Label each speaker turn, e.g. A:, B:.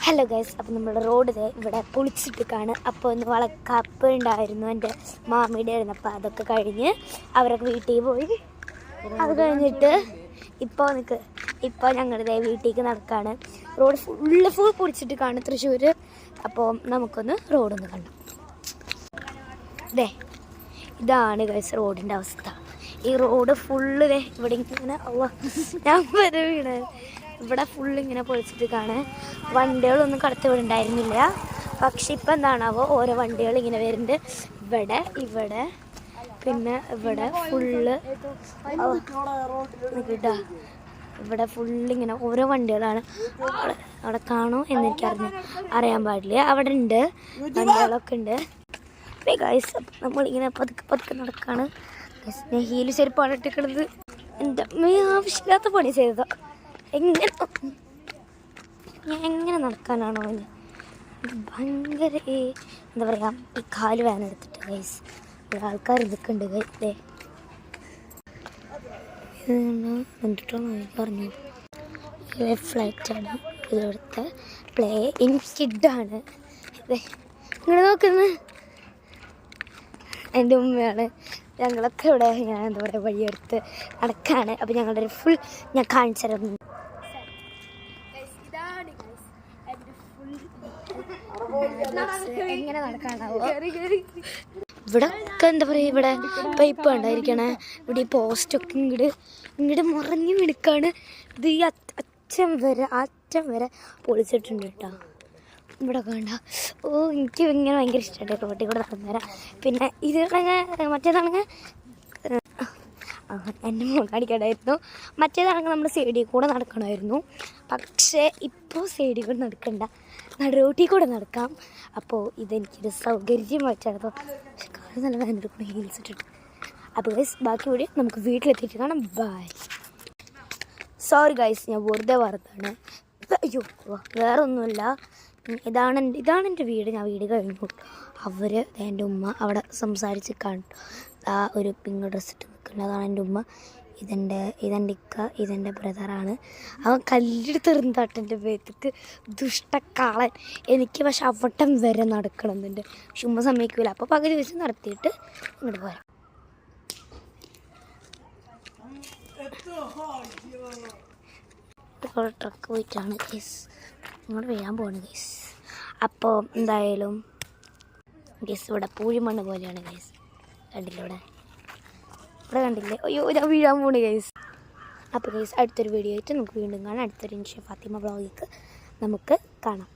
A: Hello guys, അപ്പോൾ നമ്മുടെ road ഇവിടെ പൊളിച്ചിട്ട് കാണും. അപ്പോൾ ഒന്ന് വളക്കപ്പ് ഉണ്ടായിരുന്നു എൻ്റെ മാമിയുടെ ആയിരുന്നു. അപ്പോൾ അതൊക്കെ കഴിഞ്ഞ് അവരൊക്കെ വീട്ടിൽ പോയി. അത് കഴിഞ്ഞിട്ട് ഇപ്പോൾ ഞങ്ങളുടെ വീട്ടിലേക്ക് നടക്കുകയാണ്. റോഡ് ഫുൾ പൊളിച്ചിട്ട് കാണും തൃശ്ശൂർ. അപ്പോൾ നമുക്കൊന്ന് റോഡൊന്ന് കണ്ടു. ഇതാണ് ഗൈസ് റോഡിൻ്റെ അവസ്ഥ. ഈ റോഡ് ഫുള്ള് ഇവിടെ ഇങ്ങനെ ഞാൻ വരെ വീണ്. ഇവിടെ ഫുള്ളിങ്ങനെ പൊളിച്ചിട്ട് കാണാൻ വണ്ടികളൊന്നും കടത്തിവിടെ ഉണ്ടായിരുന്നില്ല. പക്ഷെ ഇപ്പം എന്താണാവോ ഓരോ വണ്ടികൾ ഇങ്ങനെ വരുന്നുണ്ട്. ഇവിടെ പിന്നെ ഇവിടെ ഫുള്ള് കേട്ടാ, ഇവിടെ ഫുള്ളിങ്ങനെ ഓരോ വണ്ടികളാണ്. അവിടെ കാണോ എന്ന് അറിയാൻ പാടില്ല. അവിടെ ഉണ്ട് വണ്ടികളൊക്കെ ഉണ്ട്. ഗൈസ് നമ്മളിങ്ങനെ പതുക്കെ നടക്കാണ്. ഹീല് ചെരുപ്പാണ് ഇട്ടിക്കുന്നത്. എൻ്റെ ആവശ്യമില്ലാത്ത പണി ചെയ്തതോ. എങ്ങനെ നടക്കാനാണോ ഭയങ്കര എന്താ പറയുക, ഈ കാല് വേദന എടുത്തിട്ട് ഗൈസ്. ഇവിടെ ആൾക്കാർ ഇതൊക്കെ ഉണ്ട് ഗൈസ്. കണ്ടിട്ടാണോ പറഞ്ഞു. ഫ്ലൈറ്റാണ് ഇവിടുത്തെ പ്ലേ ഇൻ കിഡാണ്. ഇങ്ങനെ നോക്കുന്നത് എൻ്റെ ഉമ്മയാണ്. ഞങ്ങളൊക്കെ ഇവിടെ ഞാൻ എന്താ പറയുക വഴിയെടുത്ത് നടക്കാണ്. അപ്പോൾ ഞങ്ങളുടെ ഒരു ഫുൾ ഞാൻ കാണിച്ചു തരുന്നു. എങ്ങനെ നടക്കാനാവോ ഇവിടെ ഒക്കെ എന്താ പറയുക, ഇവിടെ പൈപ്പ് ഉണ്ടായിരിക്കണേ. ഇവിടെ ഈ പോസ്റ്റൊക്കെ ഇങ്ങോട്ട് മുറഞ്ഞു മിടുക്കാണ്. ഇത് ഈ അറ്റം വരെ പൊളിച്ചിട്ടുണ്ട് കേട്ടോ. ഇവിടെ വേണ്ട. എനിക്ക് ഇങ്ങനെ ഭയങ്കര ഇഷ്ടമായിട്ട് റോട്ടിൽ കൂടെ നടന്നു തരാം. പിന്നെ ഇത് മറ്റേതാണെങ്കിൽ എൻ്റെ മുഖം കാണിക്കണമായിരുന്നു. മറ്റേതാണെങ്കിൽ നമ്മൾ സൈഡിൽ കൂടെ നടക്കണമായിരുന്നു. പക്ഷേ ഇപ്പോൾ സൈഡിൽ കൂടെ നടക്കണ്ട, റോട്ടിൽ കൂടെ നടക്കാം. അപ്പോൾ ഇതെനിക്കൊരു സൗകര്യമായിട്ടാണ്. പക്ഷെ കാല് നല്ല വേദന എടുക്കണം ഹീൽസ് ഇട്ടിട്ട്. അപ്പോൾ ഗൈസ് ബാക്കി കൂടി നമുക്ക് വീട്ടിലെത്തിയിട്ട് കാണാം. ബൈ. സോറി ഗൈസ്, ഞാൻ വെറുതെ വറുത്താണ്. അയ്യോ വേറെ ഒന്നുമില്ല. ഇതാണ് എൻ്റെ വീട്. ഞാൻ വീട് കഴിഞ്ഞു. എൻ്റെ ഉമ്മ അവിടെ സംസാരിച്ച് കണ്ടു. ആ ഒരു പിങ്ക് ഡ്രസ്സ് ഇട്ട് നിൽക്കുന്നത് അതാണ് എൻ്റെ ഉമ്മ. ഇതെൻ്റെ ഇക്ക, ഇതെൻ്റെ ബ്രദറാണ്. അവൻ കല്ലെടുത്തെറിഞ്ഞാട്ട് എൻ്റെ വേത്തക്ക് ദുഷ്ടക്കാളൻ. എനിക്ക് പക്ഷെ അവിട്ടം വരെ നടക്കണമെന്നുണ്ട്. പക്ഷെ ഉമ്മ സമ്മതിക്കില്ല. അപ്പോൾ പകുതി വെച്ച് നടത്തിയിട്ട് ഇങ്ങോട്ട് പോരാം. ട്രക്ക് പോയിട്ടാണ് ഗൈസ് ഇങ്ങോട്ട് വീഴാൻ പോകുന്നത് ഗൈസ്. അപ്പോൾ എന്തായാലും ഗൈസ് ഇവിടെ പൂഴിമണ്ണ് പോലെയാണ് ഗൈസ്. കണ്ടില്ല ഇവിടെ കണ്ടില്ലേ? അയ്യോ ഞാൻ വീഴാൻ പോണു ഗൈസ്. അപ്പോൾ ഗൈസ് അടുത്തൊരു വീഡിയോ ആയിട്ട് നമുക്ക് വീണ്ടും കാണാം. അടുത്തൊരു ഇൻഷാ ഫാത്തിമ വ്ളോഗിലേക്ക് നമുക്ക് കാണാം.